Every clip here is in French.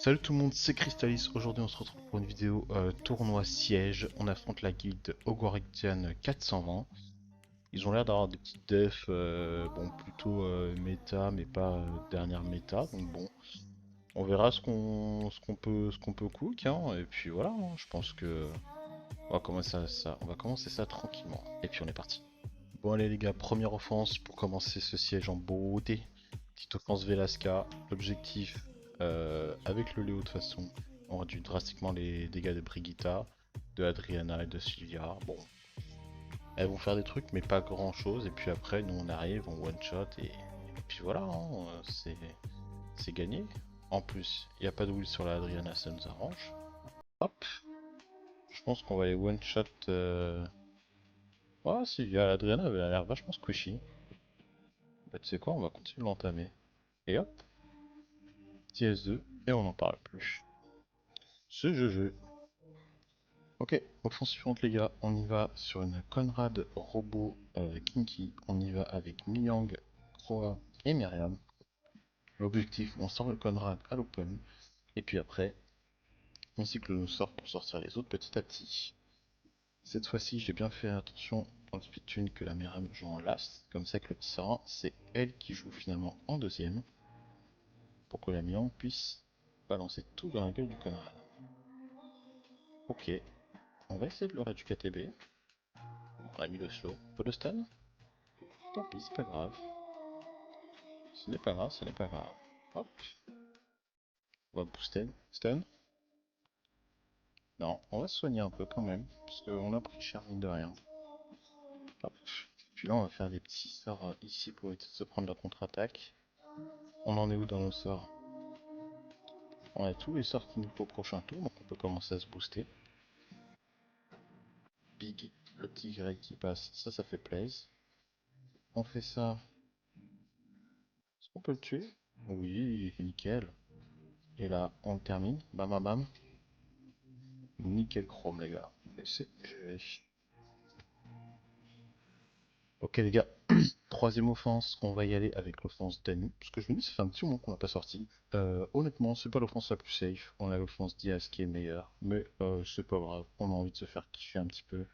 Salut tout le monde, c'est Crystalis. Aujourd'hui on se retrouve pour une vidéo tournoi siège. On affronte la guilde Ogoridian 420. Ils ont l'air d'avoir des petites defs, bon plutôt méta mais pas dernière méta. Donc bon, on verra ce qu'on peut cook hein. Et puis voilà, hein, je pense que on va commencer ça tranquillement. Et puis on est parti. Bon allez les gars, première offense pour commencer ce siège en beauté. Petite offense Velasca. L'objectif avec le Léo de toute façon, on réduit drastiquement les dégâts de Brigitte, de Adriana et de Sylvia. Bon, elles vont faire des trucs mais pas grand chose. Et puis après nous on arrive, on one shot et puis voilà, hein, c'est gagné. En plus, il n'y a pas de will sur la Adriana, ça nous arrange. Hop, je pense qu'on va les one shot. Ah, Sylvia, l'Adriana elle a l'air vachement squishy. Bah, tu sais quoi, on va continuer de l'entamer. Et hop, petit S2, et on n'en parle plus. Ce jeu. Ok, offense suivante les gars, on y va sur une Conrad Robot Kinky, on y va avec Miyang, Kroa et Myriam. L'objectif, on sort le Conrad à l'open, et puis après, on cycle nos sorts pour sortir les autres petit à petit. Cette fois-ci, j'ai bien fait attention dans le split tune que la Myriam joue en last, comme ça que le petit sort, c'est elle qui joue finalement en deuxième, pour que la Miyang puisse balancer tout dans la gueule du Conrad. Ok, on va essayer de le du KTB. On a mis le slow. Peu de stun. Tant pis, c'est pas grave. Ce n'est pas grave, ce n'est pas grave. Hop. On va booster. Stun. Non, on va se soigner un peu quand même. Parce qu'on a pris cher mine de rien. Hop. Puis là, on va faire des petits sorts ici pour éviter de se prendre la contre-attaque. On en est où dans nos sorts? On a tous les sorts qu'il nous faut au prochain tour, donc on peut commencer à se booster. Big, le petit grec qui passe, ça fait plaisir. On fait ça. Est-ce qu'on peut le tuer? Oui, nickel. Et là, on le termine. Bam bam bam. Nickel chrome les gars. Et c'est GG. Ok les gars, troisième offense, on va y aller avec l'offense Dani. Parce que je me dis, ça fait un petit moment qu'on l'a pas sorti. Honnêtement, c'est pas l'offense la plus safe. On a l'offense Diaz qui est meilleure. Mais c'est pas grave, on a envie de se faire kiffer un petit peu.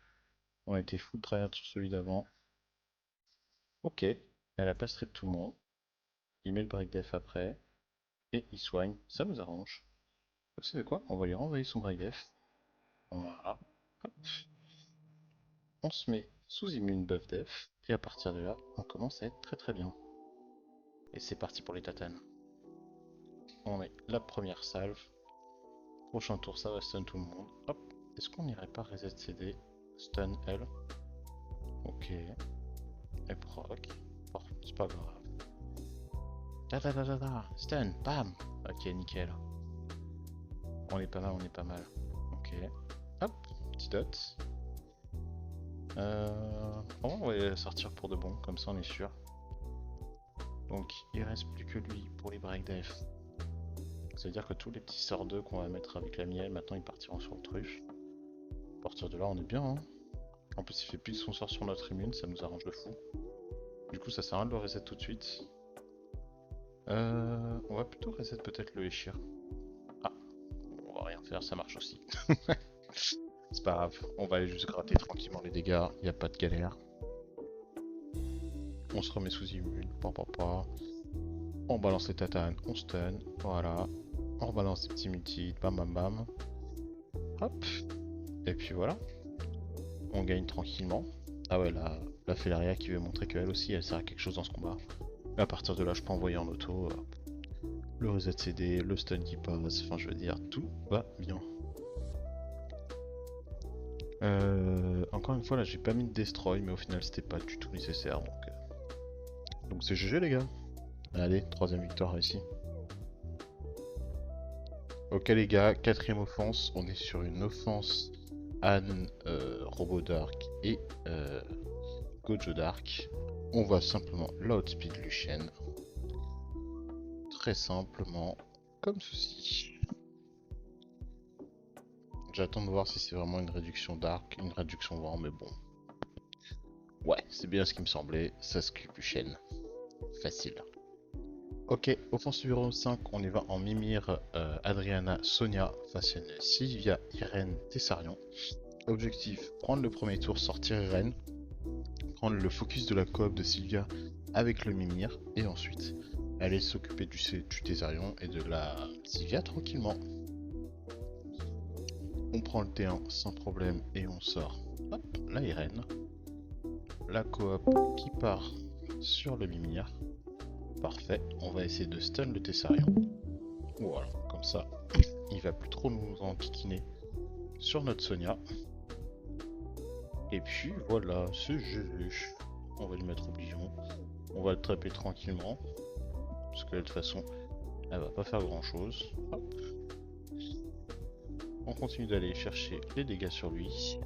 On a été full tryhard sur celui d'avant. Ok, elle a pas strip tout le monde. Il met le break def après. Et il soigne, ça nous arrange. Vous savez quoi? On va lui renvoyer son break def. Voilà. Hop. On se met sous immune buff def. Et à partir de là, on commence à être très très bien. Et c'est parti pour les tatanes. On met la première salve. Prochain tour, ça va stun tout le monde. Hop. Est-ce qu'on n'irait pas reset CD? Stun elle. Ok. Et proc. Bon, c'est pas grave. Da da da da da. Stun. Bam. Ok, nickel. On est pas mal, on est pas mal. Ok. Hop. Petit dot. On va sortir pour de bon, comme ça on est sûr. Donc il reste plus que lui pour les break def. Ça veut dire que tous les petits sorts 2 qu'on va mettre avec la miel, maintenant ils partiront sur le truffe. À partir de là on est bien hein. En plus il fait plus son sort sur notre immune, ça nous arrange de fou. Du coup ça sert à rien de le reset tout de suite. On va plutôt reset peut-être le Eshir. Ah, on va rien faire, ça marche aussi. C'est pas grave, on va aller juste gratter tranquillement les dégâts, il n'y a pas de galère. On se remet sous immune, on balance les tatanes, on stun, voilà. On rebalance des petits multi, bam bam bam. Hop. Et puis voilà. On gagne tranquillement. Ah ouais, la Fellaria qui veut montrer qu'elle aussi, elle sert à quelque chose dans ce combat. Et à partir de là, je peux envoyer en auto le reset CD, le stun qui passe, enfin je veux dire, tout va bien. Encore une fois, là j'ai pas mis de destroy, mais au final c'était pas du tout nécessaire, donc c'est GG les gars. Allez, troisième victoire réussie. Ok les gars, quatrième offense, on est sur une offense Anne, Robot Dark et Gojo Dark. On va simplement l'outspeed Lucienne. Très simplement, comme ceci. J'attends de voir si c'est vraiment une réduction Dark, une réduction Vent, mais bon. Ouais, c'est bien ce qui me semblait, ça se clip Lucienne. Facile. Ok, offense numéro 5, on y va en Mimir, Adriana, Sonia face à une Sylvia, Irène, Tessarion. Objectif, prendre le premier tour, sortir Irène, prendre le focus de la coop de Sylvia avec le Mimir, et ensuite aller s'occuper du Tessarion et de la Sylvia tranquillement. On prend le T1 sans problème et on sort, hop, la Irène. La coop qui part sur le Mimir. Parfait, on va essayer de stun le Tessarion. Voilà, comme ça, il va plus trop nous enquiquiner sur notre Sonia. Et puis voilà, ce jeu, on va lui mettre obligeon. On va le taper tranquillement. Parce que de toute façon, elle va pas faire grand chose. Hop. On continue d'aller chercher les dégâts sur lui.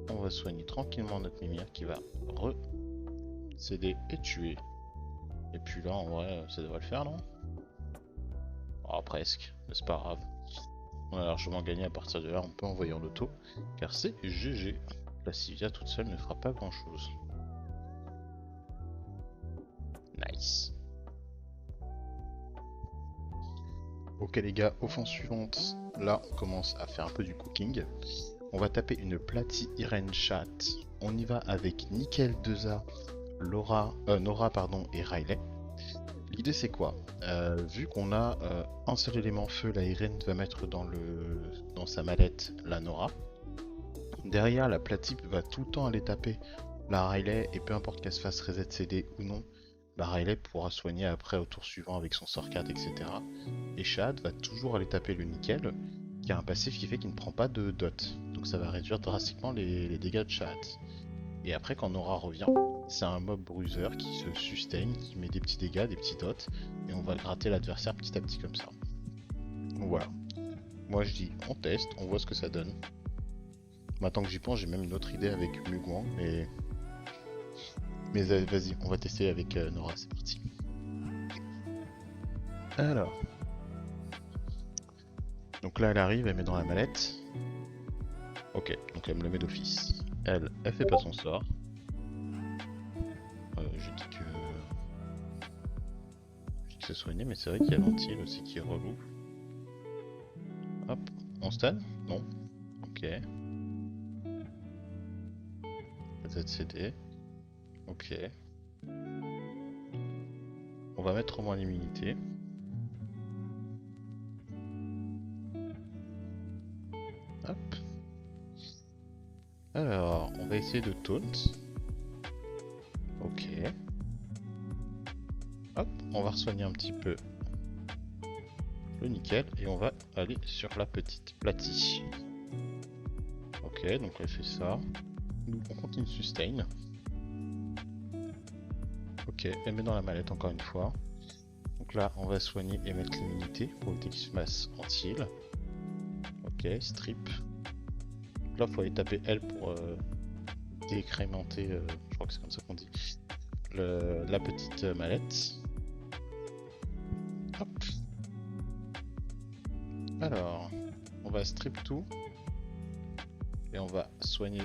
On va soigner tranquillement notre Mimir qui va recéder et tuer. Et puis là, en vrai, ça devrait le faire, non? Oh, presque, mais c'est pas grave. On a largement gagné à partir de là, on peut envoyer en auto, car c'est GG. La Sylvia toute seule ne fera pas grand chose. Nice. Ok les gars, offense suivante. Là, on commence à faire un peu du cooking. On va taper une Platy Irene Chat. On y va avec Nickel 2A, Nora et Riley. L'idée c'est quoi? Vu qu'on a un seul élément feu, la Irene va mettre dans sa mallette la Nora. Derrière, la Platy va tout le temps aller taper la Riley et peu importe qu'elle se fasse reset CD ou non, la Riley pourra soigner après au tour suivant avec son sort 4, etc. Et Shad va toujours aller taper le Nickel, qui a un passif qui fait qu'il ne prend pas de dot. Donc ça va réduire drastiquement les dégâts de Shad. Et après, quand Nora revient, c'est un mob bruiser qui se sustain, qui met des petits dégâts, des petits dots, et on va gratter l'adversaire petit à petit comme ça. Donc voilà. Moi je dis, on teste, on voit ce que ça donne. Maintenant que j'y pense, j'ai même une autre idée avec Mugwang, mais vas-y, on va tester avec Nora, c'est parti. Alors. Donc là, elle arrive, elle met dans la mallette. Ok, donc elle me le met d'office. Elle fait pas son sort. Je dis que c'est soigné, mais c'est vrai qu'il y a l'antil aussi qui est relou. Hop, on stun? Non. Ok. Peut-être CD. Ok. On va mettre au moins l'immunité. Hop. Alors, on va essayer de taunt. Ok. Hop, on va soigner un petit peu le nickel et on va aller sur la petite Platy. Ok, donc elle fait ça. Nous, on continue sustain. Ok, elle met dans la mallette encore une fois. Donc là, on va soigner et mettre l'immunité pour éviter qu'il se masse anti-heal. Ok, strip. Donc là, il faut aller taper L pour décrémenter, je crois que c'est comme ça qu'on dit, la petite mallette. Hop. Alors, on va strip tout. Et on va soigner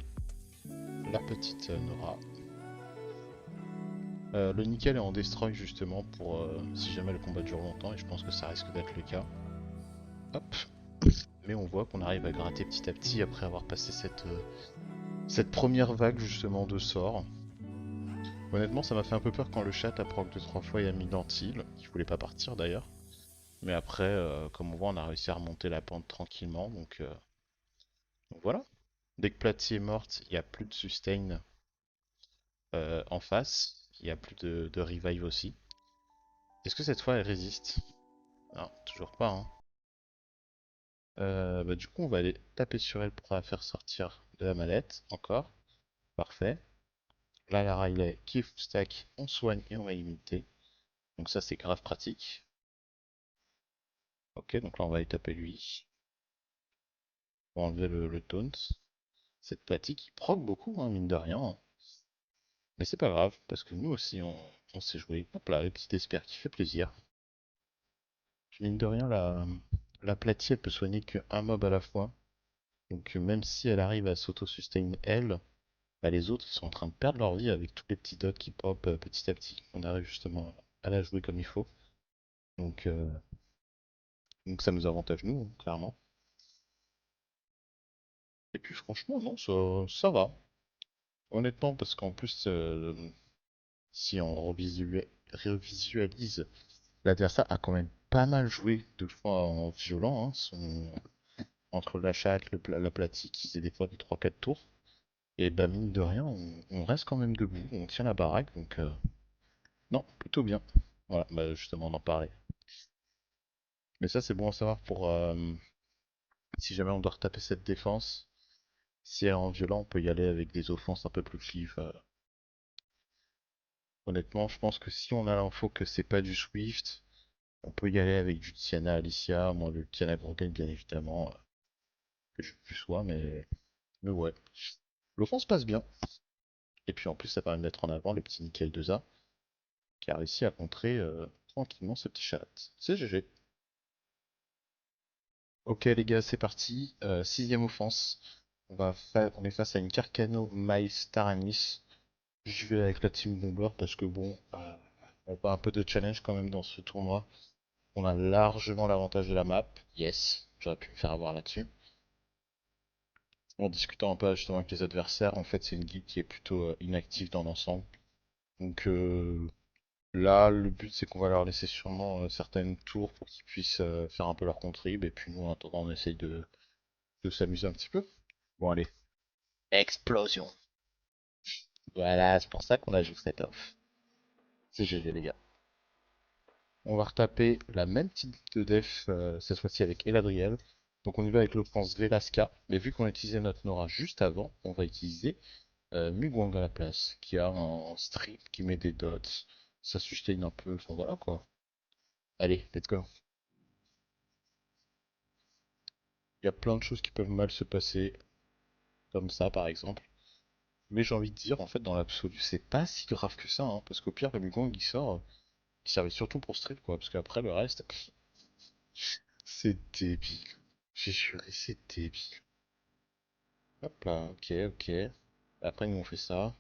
la petite Nora. Le nickel est en destroy justement pour si jamais le combat dure longtemps, et je pense que ça risque d'être le cas. Hop. Mais on voit qu'on arrive à gratter petit à petit après avoir passé cette première vague justement de sorts. Honnêtement, ça m'a fait un peu peur quand le chat a proc 2-3 fois et a mis l'antil, qui voulait pas partir d'ailleurs. Mais après, comme on voit, on a réussi à remonter la pente tranquillement, donc voilà. Dès que Platy est morte, il n'y a plus de sustain en face, il n'y a plus de revive aussi. Est-ce que cette fois elle résiste? Non, toujours pas, hein. Bah, du coup, on va aller taper sur elle pour la faire sortir de la mallette, encore. Parfait. Là, la Riley qui est full stack, on soigne et on va limiter. Donc ça, c'est grave pratique. Ok, donc là, on va aller taper lui. On va enlever le taunt. Cette platique qui proc beaucoup, hein, mine de rien. Mais c'est pas grave, parce que nous aussi, on sait jouer. Hop là, le petit espère qui fait plaisir. Mine de rien, la platie, elle peut soigner qu'un mob à la fois. Donc même si elle arrive à s'auto-sustain elle, bah, les autres ils sont en train de perdre leur vie avec tous les petits dots qui pop petit à petit. On arrive justement à la jouer comme il faut. Donc, euh, donc ça nous avantage nous, hein, clairement. Et puis franchement, non, ça va. Honnêtement, parce qu'en plus, si on revisualise, l'adversaire a quand même pas mal joué de fois en violent, hein, entre la chatte, l'aplati, qui faisait des fois des 3-4 tours. Et bah mine de rien, on reste quand même debout, on tient la baraque, donc non, plutôt bien. Voilà, bah justement on en parlait. Mais ça c'est bon à savoir pour si jamais on doit retaper cette défense. Si elle est en violent, on peut y aller avec des offenses un peu plus vives. Honnêtement, je pense que si on a l'info que c'est pas du Swift, on peut y aller avec du Tiana Alicia, moi le Tiana Grogan bien évidemment, que je plus sois, mais ouais. L'offense passe bien. Et puis en plus ça permet de mettre en avant le petit Nickel 2A, qui a réussi à contrer tranquillement ce petit chat. C'est GG. Ok les gars, c'est parti. Sixième offense. On est face à une Carcano, Miles, Taranis. Je vais avec la team Bomber parce que bon, on a un peu de challenge quand même dans ce tournoi. On a largement l'avantage de la map. Yes, j'aurais pu me faire avoir là-dessus. En discutant un peu justement avec les adversaires, en fait c'est une guilde qui est plutôt inactive dans l'ensemble. Donc là, le but c'est qu'on va leur laisser sûrement certaines tours pour qu'ils puissent faire un peu leur contrib. Et puis nous en attendant on essaye de s'amuser un petit peu. Bon allez. Explosion. Voilà, c'est pour ça qu'on a joué cette off. C'est GG les gars. On va retaper la même type de def, cette fois-ci avec Eladriel. Donc on y va avec l'offense Velasca, mais vu qu'on a utilisé notre Nora juste avant, on va utiliser Mugwang à la place, qui a un strip qui met des dots, ça sustain un peu, enfin voilà quoi. Allez, let's go. Il y a plein de choses qui peuvent mal se passer, comme ça par exemple. Mais j'ai envie de dire, en fait, dans l'absolu, c'est pas si grave que ça, hein, parce qu'au pire, le Mugwang il sort, il servait surtout pour strip quoi, parce qu'après le reste, c'est débile. J'ai juré, c'est débile. Hop là, ok, ok. Après, nous on fait ça.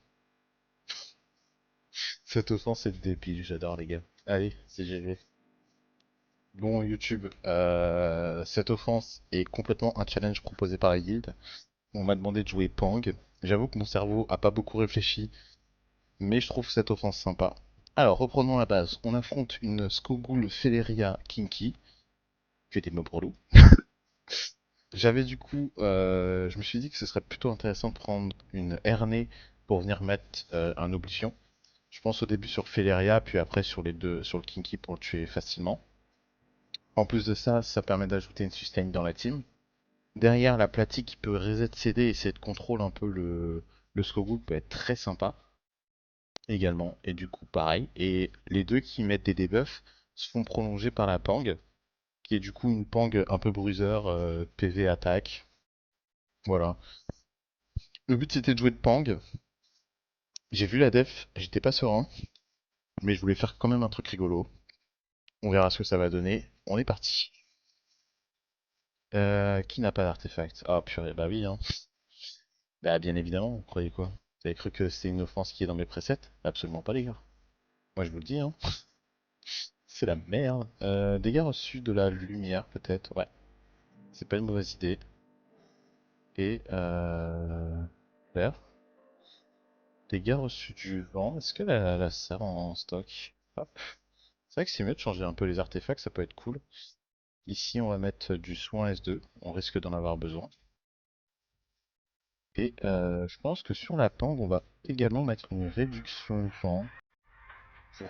Cette offense est débile, j'adore les gars. Allez, c'est GG. Bon, YouTube, cette offense est complètement un challenge proposé par la guilde. On m'a demandé de jouer Pang. J'avoue que mon cerveau a pas beaucoup réfléchi, mais je trouve cette offense sympa. Alors, reprenons la base. On affronte une Skogul Feleria Kinky, qui est des mobs relous. J'avais du coup, je me suis dit que ce serait plutôt intéressant de prendre une Ernée pour venir mettre un Oblivion. Je pense au début sur Feleria, puis après sur les deux, sur le Kinky pour le tuer facilement. En plus de ça, ça permet d'ajouter une sustain dans la team. Derrière, la Platy qui peut reset CD et essayer de contrôler un peu le Skogul peut être très sympa également. Et du coup, pareil. Et les deux qui mettent des debuffs se font prolonger par la Pang, qui est du coup une Pang un peu bruiser, PV attaque. Voilà. Le but c'était de jouer de Pang. J'ai vu la def, j'étais pas serein, mais je voulais faire quand même un truc rigolo. On verra ce que ça va donner. On est parti. Qui n'a pas d'artefact? Ah purée, bah oui, hein. Bah bien évidemment, vous croyez quoi? Vous avez cru que c'était une offense qui est dans mes presets? Absolument pas les gars. Moi je vous le dis, hein. C'est la merde. Dégâts reçus de la lumière peut-être, ouais. C'est pas une mauvaise idée. Et vert. Dégâts reçus du vent. Est-ce que la sert en stock? Hop. C'est vrai que c'est mieux de changer un peu les artefacts, ça peut être cool. Ici on va mettre du soin S2, on risque d'en avoir besoin. Et je pense que sur la pang, on va également mettre une réduction vent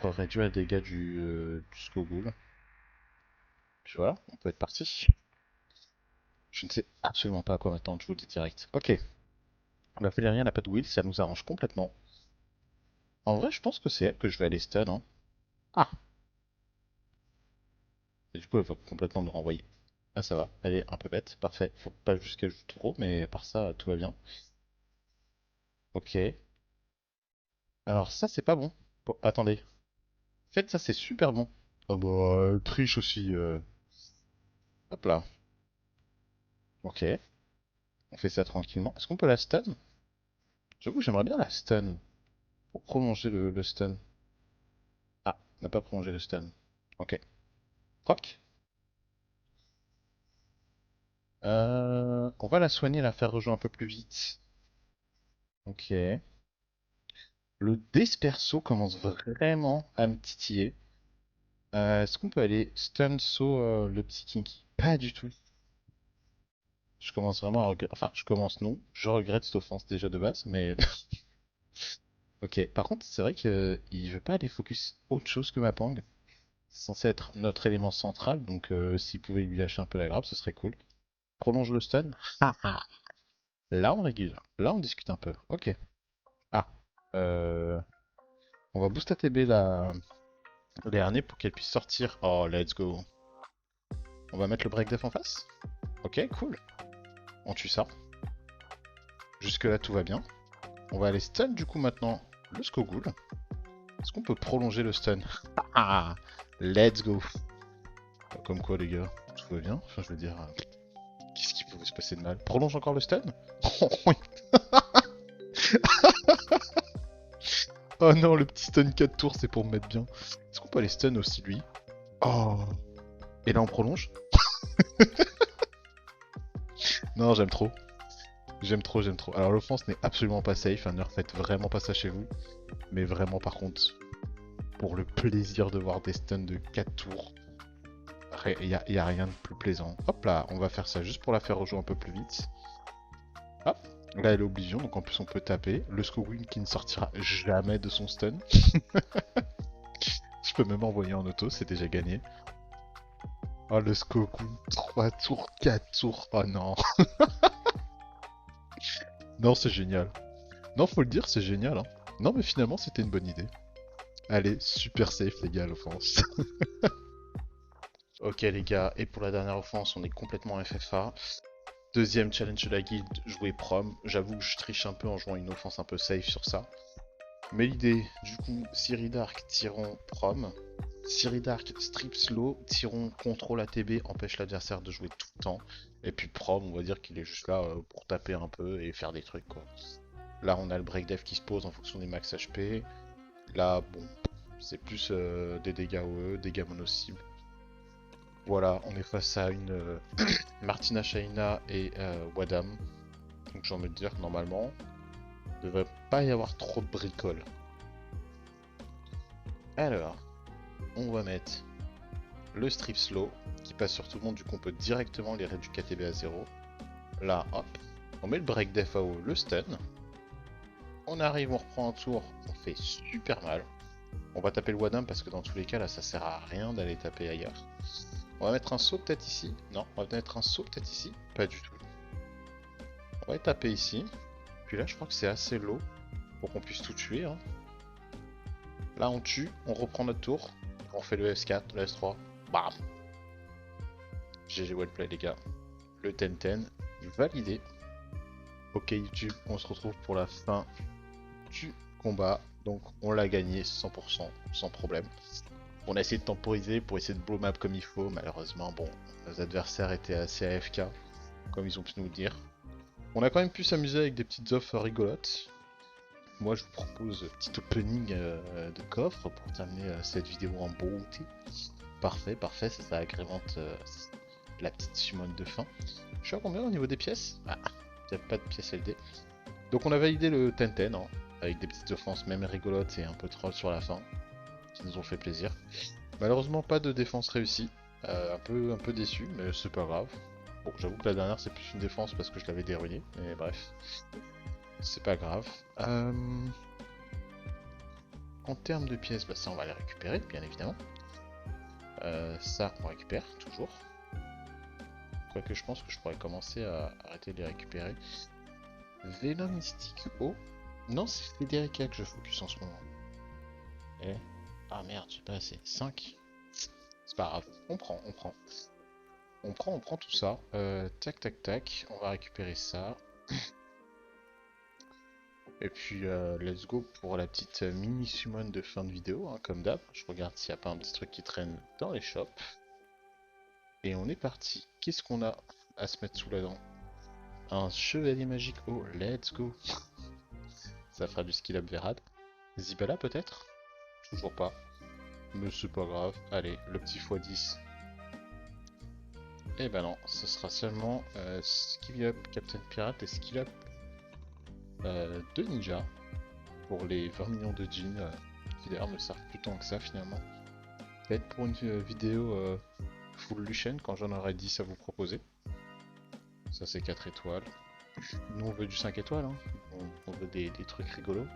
pour réduire les dégâts du Skogul. Puis voilà, on peut être parti. Je ne sais absolument pas à quoi m'attendre, je vous le dis direct. Ok, la Félérien n'a pas de will, ça nous arrange complètement. En vrai, je pense que c'est elle que je vais aller stun, hein. Ah! Et du coup, elle va complètement me renvoyer. Ah, ça va, elle est un peu bête, parfait. Faut pas juste qu'elle joue trop, mais à part ça, tout va bien. Ok. Alors ça, c'est pas bon. Bon, attendez. En fait, ça, c'est super bon. Ah bah, triche aussi. Hop là. Ok. On fait ça tranquillement. Est-ce qu'on peut la stun? J'avoue, j'aimerais bien la stun. Pour prolonger le stun. Ah. n'a pas prolongé le stun. Ok. Proc. On va la soigner, la faire rejouer un peu plus vite. Ok. Le disperso commence vraiment à me titiller. Est-ce qu'on peut aller stun so le petit Kinky? Pas du tout. Je commence vraiment à regretter. Enfin, je commence non. Je regrette cette offense déjà de base, mais. Ok. Par contre, c'est vrai qu'il veut pas aller focus autre chose que Mapang. C'est censé être notre élément central, donc s'il pouvait lui lâcher un peu la grappe, ce serait cool. Prolonge le stun. Ah, ah. Là, on régule. Là, on discute un peu. Ok. Ah. Euh... On va boost ATB la dernière pour qu'elle puisse sortir. Oh, let's go. On va mettre le break def en face. Ok, cool. On tue ça. Jusque là, tout va bien. On va aller stun du coup maintenant le Skogul. Est-ce qu'on peut prolonger le stun? Ah, let's go. Comme quoi, les gars, tout va bien. Enfin, je veux dire, qu'est-ce qui pouvait se passer de mal? Prolonge encore le stun? Oh non, le petit stun 4 tours, c'est pour me mettre bien. Est-ce qu'on peut aller stun aussi, lui? Oh. Et là, on prolonge? Non, j'aime trop. J'aime trop, j'aime trop. Alors, l'offense n'est absolument pas safe. Ne refaites vraiment pas ça chez vous. Mais vraiment, par contre, pour le plaisir de voir des stuns de 4 tours, y a rien de plus plaisant. Hop là, on va faire ça juste pour la faire rejouer un peu plus vite. Hop, là elle est oblivion, donc en plus on peut taper. Le Skogwin qui ne sortira jamais de son stun. Je peux même envoyer en auto, c'est déjà gagné. Oh le Skogwin, 3 tours, 4 tours, oh non. Non, c'est génial. Non, faut le dire, c'est génial. Hein. Non, mais finalement, c'était une bonne idée. Allez, super safe, les gars, l'offense. Ok, les gars, et pour la dernière offense, on est complètement FFA. Deuxième challenge de la guilde, jouer prom. J'avoue que je triche un peu en jouant une offense un peu safe sur ça. Mais l'idée, du coup, Siridark tirons prom. Siridark strip slow, tirons contrôle ATB, empêche l'adversaire de jouer tout le temps. Et puis prom, on va dire qu'il est juste là pour taper un peu et faire des trucs quoi. Là on a le break dev qui se pose en fonction des max HP. Là bon, c'est plus des dégâts OE, dégâts mono-cible. Voilà, on est face à une Martina Shaina et Wadam. Donc j'ai envie de dire normalement, il ne devrait pas y avoir trop de bricoles. Alors, on va mettre le strip slow qui passe sur tout le monde, du coup on peut directement les réduire KTB à 0. Là, hop, on met le break def AO, le stun. On arrive, on reprend un tour, on fait super mal. On va taper le Wadam parce que dans tous les cas là ça sert à rien d'aller taper ailleurs. On va mettre un saut peut-être ici. Non, on va mettre un saut peut-être ici. Pas du tout. On va taper ici. Puis là je crois que c'est assez low pour qu'on puisse tout tuer. Hein. Là on tue, on reprend notre tour. On fait le S4, le S3. Bam. GG wellplay les gars. Le 10-10 validé. Ok YouTube, on se retrouve pour la fin du combat. Donc on l'a gagné 100% sans problème. On a essayé de temporiser pour essayer de blow map comme il faut. Malheureusement, bon, nos adversaires étaient assez AFK, comme ils ont pu nous le dire. On a quand même pu s'amuser avec des petites offres rigolotes. Moi je vous propose un petit opening de coffre pour terminer cette vidéo en beauté. Parfait, parfait, ça agrémente la petite summon de fin. Je suis à combien au niveau des pièces? Ah, il n'y a pas de pièces LD. Donc on a validé le Tenten, hein, avec des petites offenses même rigolotes et un peu troll sur la fin, qui nous ont fait plaisir. Malheureusement pas de défense réussie, un peu déçu, mais c'est pas grave. Bon, j'avoue que la dernière c'est plus une défense parce que je l'avais déruiné, mais bref, c'est pas grave. En termes de pièces, bah ça on va les récupérer, bien évidemment. Ça on récupère, toujours. Quoique je pense que je pourrais commencer à arrêter de les récupérer. Vélo mystique. Oh non, c'est Federica que je focus en ce moment. Eh. Ah merde, j'ai pas assez. 5. C'est pas grave. On prend, on prend. On prend tout ça. Tac, tac, tac. On va récupérer ça. Et puis, let's go pour la petite mini summon de fin de vidéo, hein, comme d'hab. Je regarde s'il n'y a pas un petit truc qui traîne dans les shops. Et on est parti. Qu'est-ce qu'on a à se mettre sous la dent? Un chevalier magique. Oh, let's go. Ça fera du skill up Verad. Zibala peut-être? Toujours pas. mais c'est pas grave. Allez, le petit x10. Et ben non, ce sera seulement Skill Up Captain Pirate et Skill Up de Ninja pour les 20 millions de jeans qui d'ailleurs ne servent plus tant que ça finalement. Peut-être pour une vidéo full Luchen quand j'en aurai 10 à vous proposer. Ça c'est 4 étoiles. Nous on veut du 5 étoiles, hein. On veut des trucs rigolos.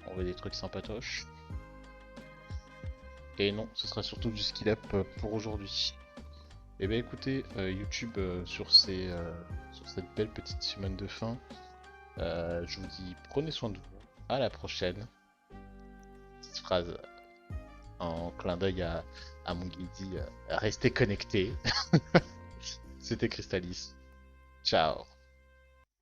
On veut des trucs sympatoches. Et non, ce sera surtout du skill up pour aujourd'hui. Et ben écoutez, YouTube sur cette belle petite semaine de fin, je vous dis prenez soin de vous, à la prochaine. Petite phrase en clin d'œil à mon guilty, restez connectés. C'était Crystalis. Ciao.